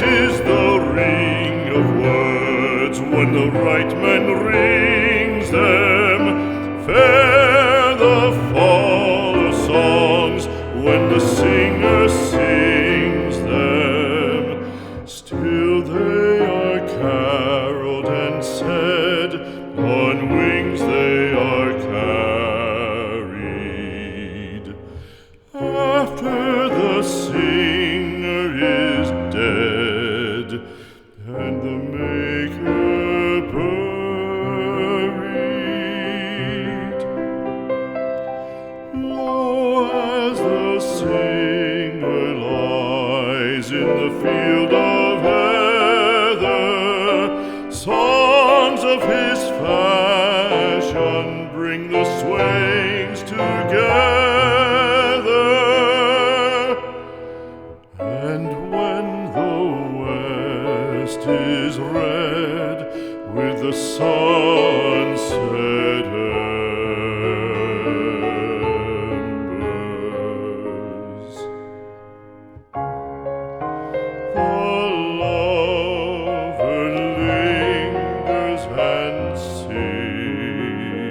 'tis the ring of words when the right man rings them. Fair the fall of songs when the singer sings them. Still they are caroled and said, on wings they are carried. After the singer is dead and the maker buried, lo, as the singer lies in the field of heather, songs of his fashion bring the swains together. And when the west is red with the sunset